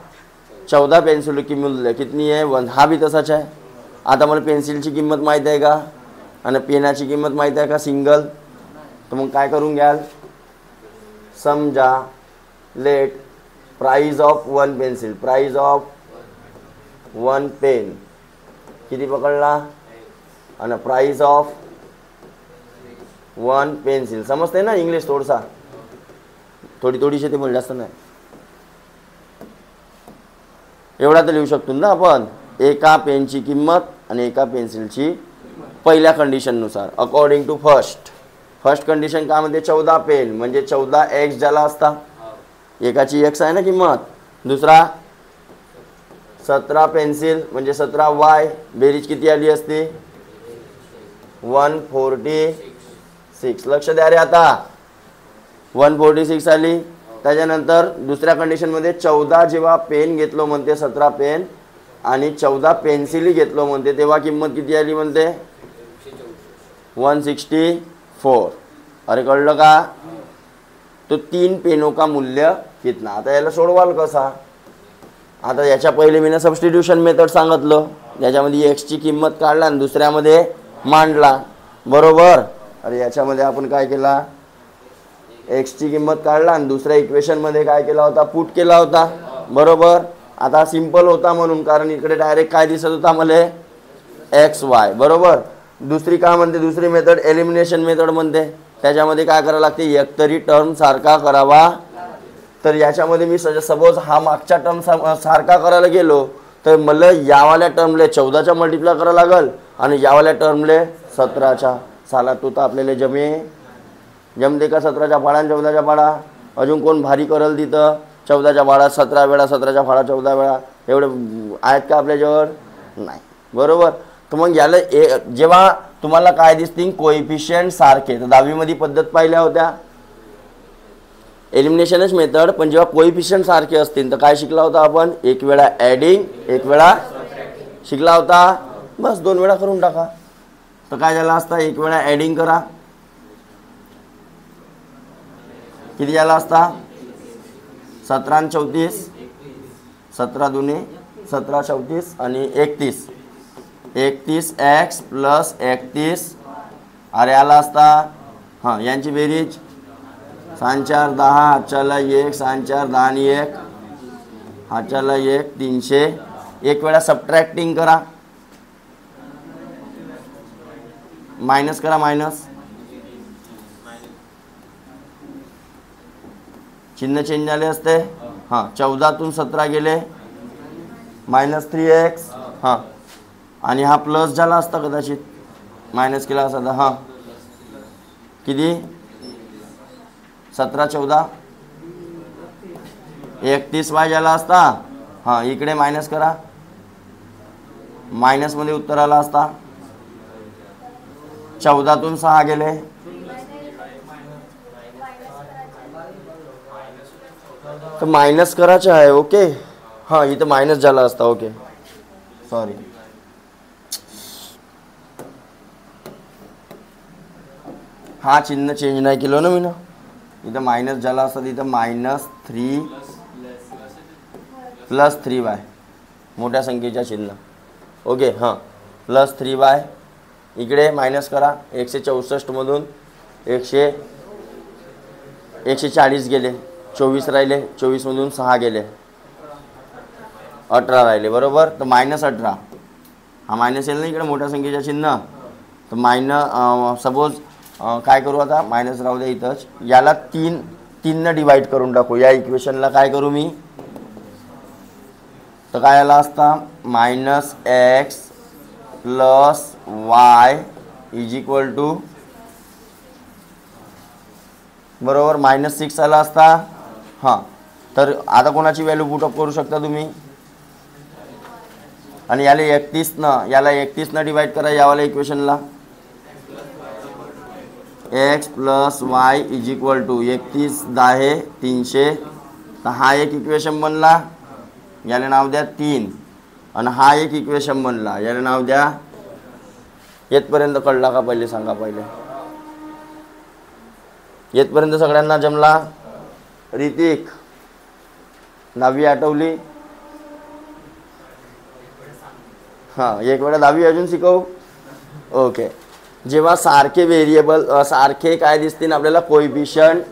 14 पेंसिलों की मूल्य कितनी है 1. हा भी तसाच आहे. आता मला पेन्सिलची किंमत माहीत आहे का आणि पेनाची किंमत माहीत आहे का सिंगल, तर मग काय करून घ्याल, समजा let price of 1 pencil, price of 1 pen किती पकडला, आणि प्राइस ऑफ 1 पेन्सिल. समजते ना इंग्लिश, थोडासा थोडीशी ते बोल, जास्त नाही. एवढा तर लिहू शकतो ना आपण, एका पेनची किंमत आणि एका पेन्सिलची पहिल्या कंडिशननुसार. अकॉर्डिंग टू फर्स्ट कंडिशन काय म्हणते, 14 पेन म्हणजे 14x झाला असता, एकाची x आहे ना किंमत. दुसरा 17 पेन्सिल म्हणजे 17y, बेरीज किती आली असती 146. लक्ष द्या रे, आता 146 आली. त्याच्यानंतर दुसऱ्या कंडिशनमध्ये 14 जेव्हा पेन घेतलो म्हणते, 17 पेन आणि 14 पेन्सिली घेतलो म्हणते, तेव्हा किंमत किती आली म्हणते 164. अरे कळलं का, तो 3 पेनों का मूल्य कितना. आता याला सोडवाल कसा, आता याच्या पहिले मी सबस्टिट्यूशन मेथड सांगितलं, याच्यामध्ये x ची किंमत काढला आणि दुसऱ्यामध्ये मांडला, बरोबर. अरे याच्यामध्ये आपण काय केला, x ची किंमत काढला आणि दुसऱ्या इक्वेशनमध्ये काय केला होता, पुट केला होता, बरोबर. आता सिंपल होता म्हणून, कारण इकडे डायरेक्ट काय दिसत होता मला xy, बरोबर. दुसरी काय म्हणते, दुसरी मेथड एलिमिनेशन मेथड म्हणते. त्याच्यामध्ये काय करावं लागते, एकतरी टर्म सारखा करावा. तर याच्यामध्ये मी सपोज हा मागच्या टर्म सारखा करायला गेलो तर मला यावाल्या टर्मले 14च्या मल्टिप्लाय करावं लागल आणि यावाल्या टर्मले 17च्या. साला तू तर आपल्याला जमते का 17च्या फाळा आणि 14च्या फाळा? अजून कोण भारी करल तिथं? 14च्या फाळा 17 वेळा, 17च्या फाळा 14 वेळा, एवढे आहेत का आपल्याजवळ? नाही, बरोबर. तर मग याला जेव्हा तुम्हाला काय दिसतील कोएफिशियंट सारखे, तर 10वीमध्ये पद्धत पाहिल्या होत्या एलिमिनेशनच मेथड, पण जेव्हा कोएफिशियंट सारखे असतील तर काय शिकला होता आपण? एक वेळा ॲडिंग, एक वेळा शिकला होता. बस 2 वेळा करून टाका. तर काय झाला असता, एक वेळा ॲडिंग करा, किती झाला असता? 17 आणि 34, 17 दुने 17, 34 आणि 31, 31x प्लस 31. अरे आला असता. हां, यांची बेरीज 6 4 10, हातच्याला 1, 6 4 10 आणि 1, हातच्याला 1, 300. एक वेळा सबट्रॅक्टिंग करा, मायनस करा, मायनस चिन्ह चेंज झाले असते. हां, 14तून 17 गेले, -3x. हां, आणि हा प्लस झाला असता कदाचित, मायनस केला असता. हां, किती? 17 14 31y झाला असता. हां, इकडे मायनस करा, मायनसमध्ये उत्तर आला असता. 14तून 6 गेले, तर मायनस करायचं आहे. ओके, हां, इथं मायनस झाला असता. Okay, sorry. हा चिन्ह चेंज नाही केलं ना मी ना, इथं मायनस झाला असता, तिथं -3 प्लस 3y, मोठ्या संख्येच्या चिन्ह. ओके, हां, प्लस 3y. इकडे मायनस करा, 164 मधून 140 गेले, 24 राहिले, 24 मधून 6 गेले, 18 राहिले, बरोबर. तर -18. हा मायनस येईल ना इकडे मोठ्या संख्येच्या चिन्ह. तर सपोज काय करू आता, मायनस राहू द्या इथंच. याला 3 डिवाइड करून टाकू. या इक्वेशनला काय करू मी, तर काय आला असता, -x plus y is equal to, बरोबर, -6 आला असता. हां, तर आता कोणाची व्हॅल्यू पुटअप करू शकता तुम्ही, आणि याला 31 डिवाइड करा यावाला इक्वेशनला. x plus y is equal to 31 10 300. तर हा एक इक्वेशन बनला, याला नाव द्या 3. आणि हा एक इक्वेशन बनला, याला नाव द्या. येतपर्यंत कळला का पहिले सांगा? पहिले येतपर्यंत सगळ्यांना जमला? ऋतिक, 10वी आठवली? हां, एक वेळा 10वी अजून शिकवू. ओके, जेव्हा सारखे व्हेरिएबल सारखे काय दिसतील आपल्याला, कोएफिशियंट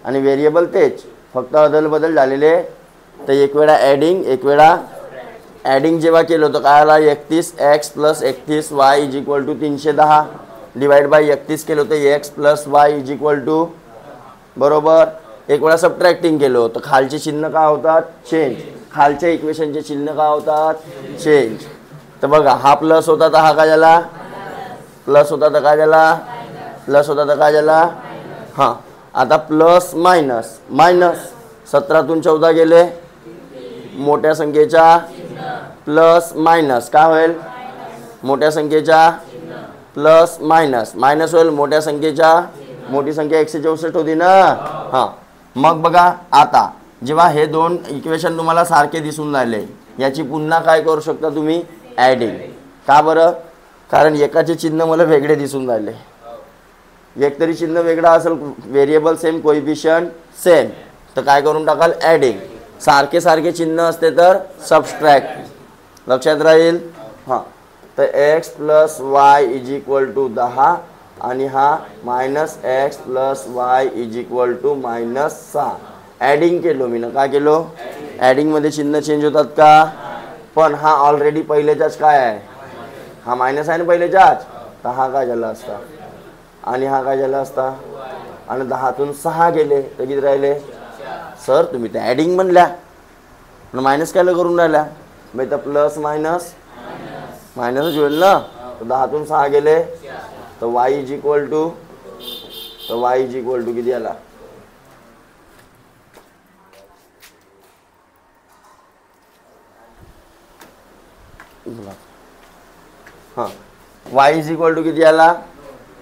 आणि व्हेरिएबल तेच, फक्त अदलबदल झालेले. तर एक वेळा ॲडिंग, एक वेळा ॲडिंग जेव्हा केलं होतं काय आला, 31x plus 31y is equal to 310 divide by 31 केलं होतं, x plus y is equal to, बरोबर. एक वेळा सबट्रॅक्टिंग केलं होतं, खालचे चिन्ह काय होतात, चेंज. खालच्या इक्वेशनचे चिन्ह काय होतात, चेंज. तर बघा, हा प्लस होता तर हा काय झाला, प्लस होता तर काय झाला, प्लस होता तर काय झाला. हां, आता प्लस मायनस, मायनस 17तून 14 गेले, मोठ्या संख्येच्या प्लस मायनस काय होईल, मोठ्या संख्येच्या प्लस मायनस, मायनस होईल मोठ्या संख्येच्या. मोठी संख्या 164 होती ना. हां, मग बघा आता जेव्हा हे दोन इक्वेशन तुम्हाला सारखे दिसून राहिले, याची पुन्हा काय करू शकता तुम्ही, ॲडिंग. का बरं, कारण एकाचे चिन्ह मला वेगळे दिसून राहिले. एक तरी चिन्ह वेगळा असेल, व्हेरिएबल सेम, कोएफिशियंट सेम, तर काय करून टाकाल, ॲडिंग. सारखे सारखे चिन्ह असते तर सबस्ट्रॅक्ट, लक्षात राहील. हां, तर x plus y is equal to 10 आणि हा -x plus y is equal to -6. Adding केलो मी ना, काय केलो, ॲडिंगमध्ये चिन्ह चेंज होतात का, पण हा ऑलरेडी पहिलेचाच काय आहे, हा मायनस आहे ना पहिलेचाच, तर हा काय झाला असता आणि हा काय झाला असता आणि 10तून 6 गेले तर किती राहिले? सर तुम्ही तर ॲडिंग म्हणल्या पण मायनस कायला करून राहिल्या? मग तर प्लस मायनस मायनसच होईल ना. तर 10तून 6 गेले तर y इज इक्वल टू किती आला? हां y इज इक्वल टू किती आला?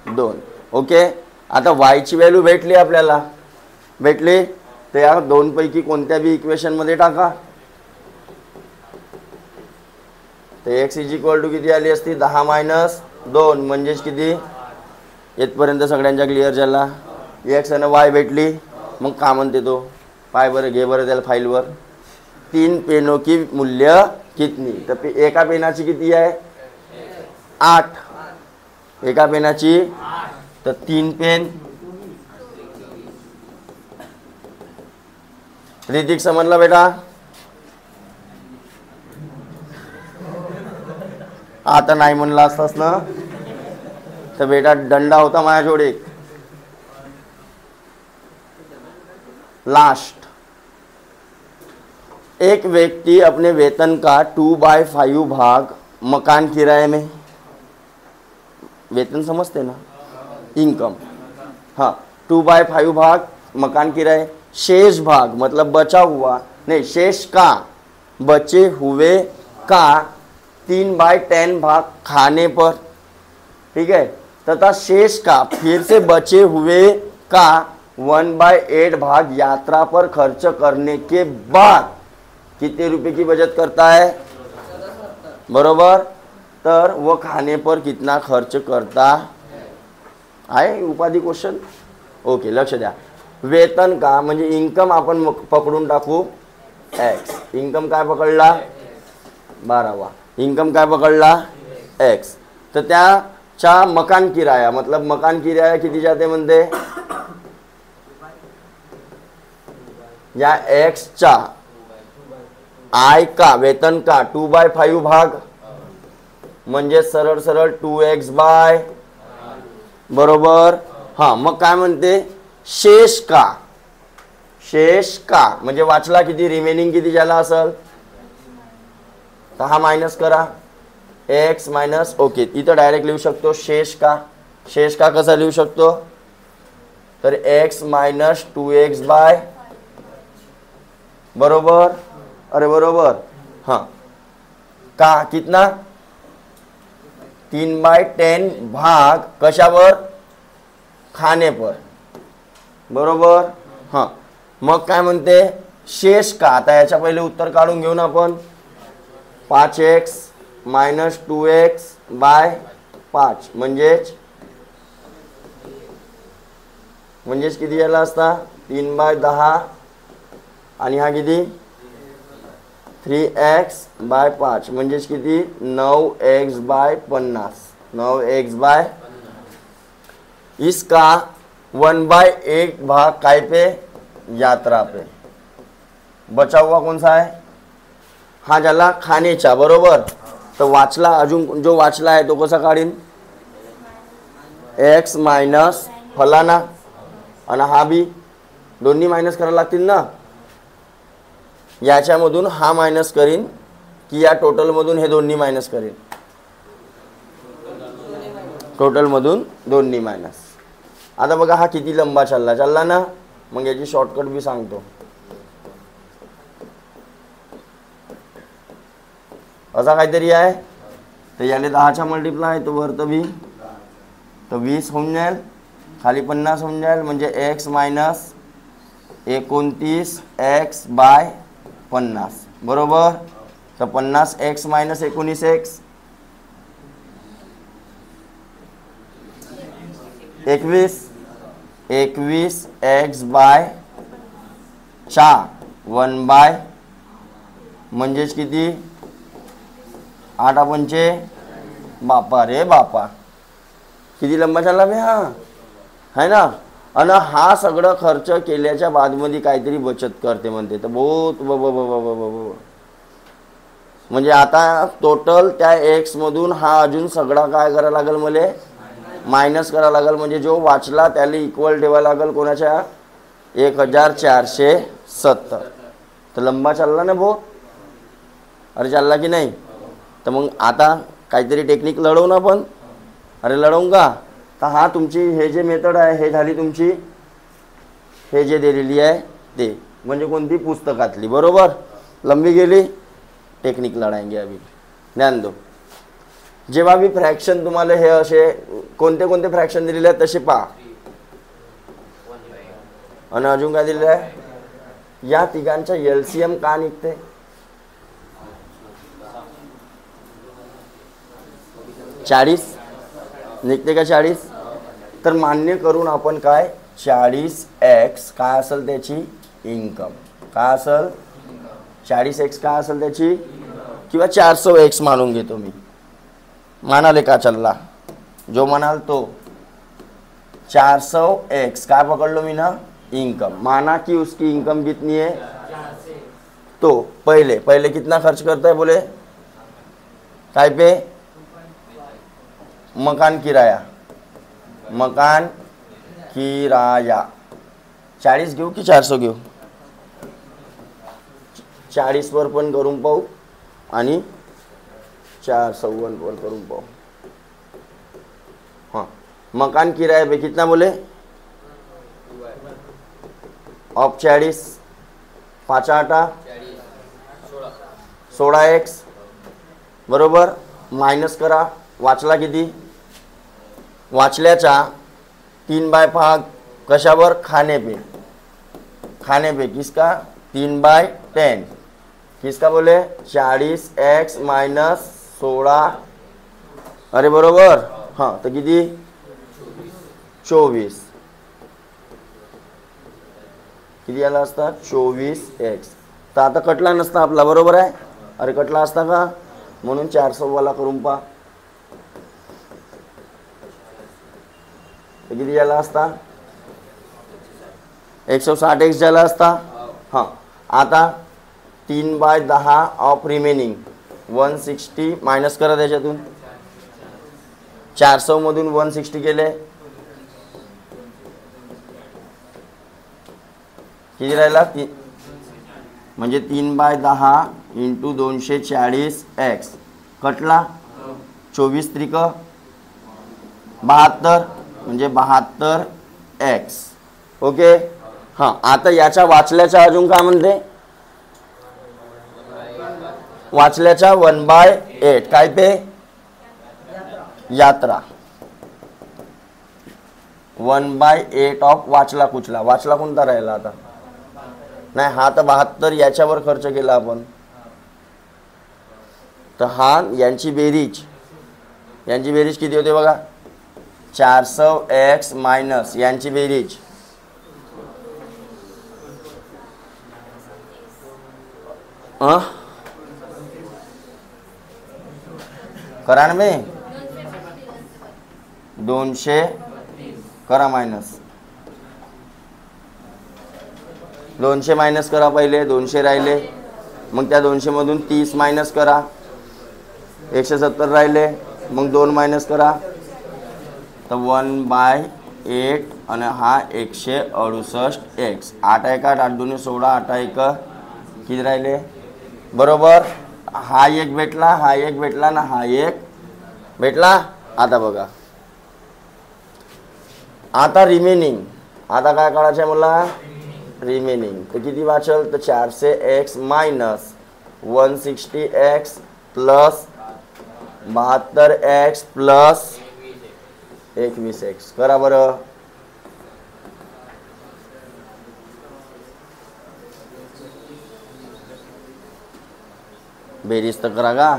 2. ओके. आता y ची व्हॅल्यू भेटली आपल्याला, भेटली तर या दोनपैकी कोणत्या बी इक्वेशनमध्ये टाका. तर x इज इक्वल टू किती आली असती? 10 मायनस 2 म्हणजेच किती? येतपर्यंत सगळ्यांच्या क्लिअर झाला. x आणि y भेटली. मग का म्हणते तो? पाय बरं, घे बरं त्याला फाईलवर. 3 पेनों की मूल्य कितनी? तर एका पेनाची किती आहे? 8. एका पेनाची तर 3 पेन. ऋतिक समजला बेटा? आता नाही म्हणला असतास ना तर बेटा दंडा होता माझ्याजवळ एक. लास्ट, एक व्यक्ति अपने वेतन का 2/5 भाग मकान किराए में, वेतन समझते ना, इनकम, हाँ 2/5 भाग मकान किराए, शेष भाग मतलब बचा हुआ नहीं, शेष का बचे हुए का 3/10 भाग खाने पर, ठीक है, तथा शेष का फिर से बचे हुए का 1/8 भाग यात्रा पर खर्च करने के बाद कितने रुपए की बचत करता है? बरोबर. तर वो खाने पर कितना खर्च करता आहे? उपाधी क्वेश्चन. ओके, लक्ष द्या. वेतन का म्हणजे इन्कम आपण पकडून टाकू x. इन्कम काय पकडला? 12वा. इन्कम काय पकडला? x. तर त्याच्या मकान किराया मतलब मकान किराया किती जाते म्हणते? या x चा आय का वेतन का 2/5 भाग म्हणजे सरळ सरळ 2x बाय, बरोबर. हा मग काय म्हणते? शेष का, शेष का म्हणजे वाचला किती, रिमेनिंग किती झाला असेल तर हा मायनस करा x मायनस. ओके, इथं डायरेक्ट लिहू शकतो शेष का. शेष का कसा लिहू शकतो? तर x मायनस 2x बाय, बरोबर. अरे बरोबर. हाँ का कितना? 3/10 भाग कशावर? खाने पर, बरोबर. हाँ मग काय म्हणते? शेष का. आता याच्या पहिले उत्तर काढून घेऊ ना आपण. 5x मायनस 2x बाय 5 म्हणजेच किती झाला असता? 3/10 आणि हा किती? 3x बाय 5 म्हणजेच किती? 9x bye 50. 9x बाय, इसका 1/8 भाग काय पे? यात्रा पे. बचा हुआ कौन सा है? हा झाला खानेचा, बरोबर. तर वाचला अजून जो वाचला आहे तो कसा काढीन? x मायनस फलाना आणि हा बी दोन्ही मायनस करायला लागतील ना. याच्यामधून हा मायनस करीन की या टोटल मधून हे दोन्ही मायनस करीन? टोटल मधून दोन्ही मायनस. आता बघा हा किती लंबा चालला ना. मग याची शॉर्टकट बी सांगतो. असा काहीतरी आहे तर याने 10चा मल्टिप्लाय तो वरतं बी तर 20 होऊन जाईल, खाली 50 होऊन जाईल म्हणजे x मायनस 29x बाय 50, बरोबर. तर 50x minus 19x 21x bye 4 1 bye म्हणजेच किती? 8 पंचे बापा रे बापा, किती लंबा चालला बे हा, है ना. आणि हा सगळं खर्च केल्याच्या बादमध्ये काहीतरी बचत करते म्हणते. तर बहुत म्हणजे आता टोटल त्या x मधून हा अजून सगळा काय करायला लागेल मला? मायनस करावं लागेल, म्हणजे जो वाचला त्याला इक्वल ठेवायला लागेल कोणाच्या 1470. तर लंबा चालला ना भो, अरे चालला की नाही. तर मग आता काहीतरी टेक्निक लढवू ना आपण. अरे लढवू का. तर हा तुमची हे जे मेथड आहे हे झाली तुमची, हे जे दिलेली आहे ते म्हणजे कोणती पुस्तकातली, बरोबर. लंबी गेली, टेक्निक लढाएंगे अभी. ध्यान दो. जेव्हा मी फ्रॅक्शन तुम्हाला हे असे कोणते कोणते फ्रॅक्शन दिलेले आहेत तसे पहा. आणि अजून काय दिलेलं आहे, या तिघांचा एलसीएम का निघते. चाळीस निघते का 40. तर मान्य करून आपण काय 40x काय असेल त्याची इन्कम, काय असेल 40x काय असेल त्याची, किंवा 400x मानून घेतो मी. मानाले का चलला, जो म्हणाल तो 400x काय पकड़ मी ना इनकम. माना कि उसकी इनकम कितनी है, तो पहले कितना खर्च करता है बोले, काय पे, मकान किराया. 40 घेऊ की 400 घेऊ. 40 वर पण करून पाहू आणि 454 वर करून पाहू. हाँ, मकान किराया पे कितना बोले, ऑफ 40 5 8 16x बरोबर. मायनस करा, वाचला किती, वाचल्याचा 3/5 कशावर, खाने पे किसका 3/10 किसका बोले 40x माइनस 16. अरे बरोबर. हाँ तो किती 24 किती आला असता 24x. तर आता कटला नसता आपला, बरोबर आहे. अरे कटला असता का, म्हणून 400 वाला करून पहा. किती झाला असता 160x झाला असता. हां आता 3/10 ऑफ रिमेनिंग 160 मायनस करा त्याच्यातून. 400 मधून 160 गेले, किती राहिला, म्हणजे 3/10 इंटू 240x कटला 24 त्रिक 72 म्हणजे 72x. ओके. हां आता याच्या वाचल्याच्या अजून काय म्हणते, वाचल्याच्या 1/8 काय पे, यात्रा. 1/8 ऑफ वाचला कुचला. वाचला कोणता राहिला आता, नाही हा तर 72 याच्यावर खर्च केला आपण. तर हा यांची बेरीज किती होते बघा, 400x मायनस यांची बेरीज करा ना, 200 करा मायनस 200 मायनस करा. पहिले 200 राहिले, मग त्या 200 मधून 30 मायनस करा, 170 राहिले, मग 2 मायनस करा. तर 1/8 आणि हा 168x. 8 1 8 8 2 16 8 1 किती राहिले बरोबर. हा एक भेटला, हा एक भेटला ना, हा एक भेटला. आता बघा, आता रिमेनिंग, आता काय करायचं आहे मला, रिमेनिंग. तर किती वाचल, तर 400x minus 160x plus 72x plus 21x. करा बरं. बेरीज तर करा का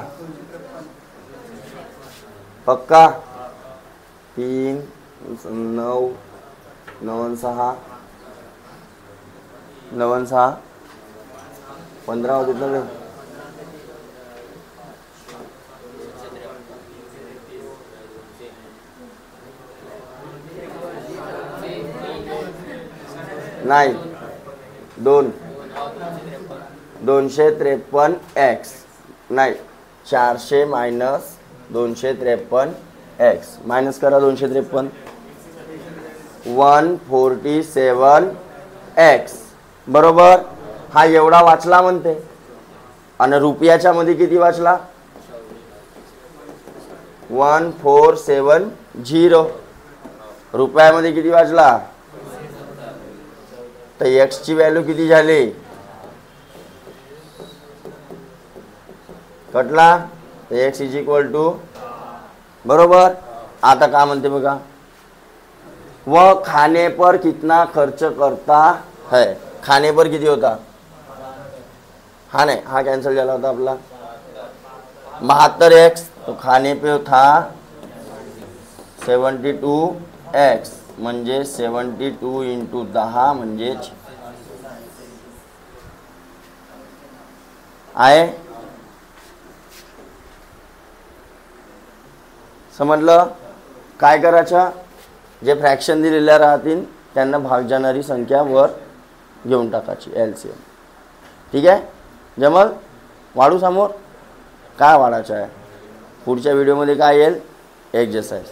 पक्का. 3 9 9 6 9 6 15 होते ना. नाही 253x नाही 400 मायनस 253 एक्स मायनस करा 253 147 एक्स बरोबर. हा एवढा वाचला म्हणते आणि रुपयाच्या मध्ये किती वाचला 1470 रुपयामध्ये किती वाचला तर एक्स ची व्हॅल्यू किती झाली कटला तर एक्स इज इक्वल टू बरोबर. आता काय म्हणते बघा वह खाने पर कितना खर्च करता है. खाने पर किती होता हा नाही हा कॅन्सल झाला होता आपला 72 एक्स तो खाने पे था 72 एक्स म्हणजे 72 इंटू 10 म्हणजे आहे समजलं. काय करायचं जे फ्रॅक्शन दिलेल्या राहतील त्यांना भाग जाणारी संख्या वर घेऊन टाकायची एलसीएम. ठीक आहे जमल. वाढू समोर काय वाढायचं आहे पुढच्या व्हिडिओमध्ये काय येईल एक्सरसाइज.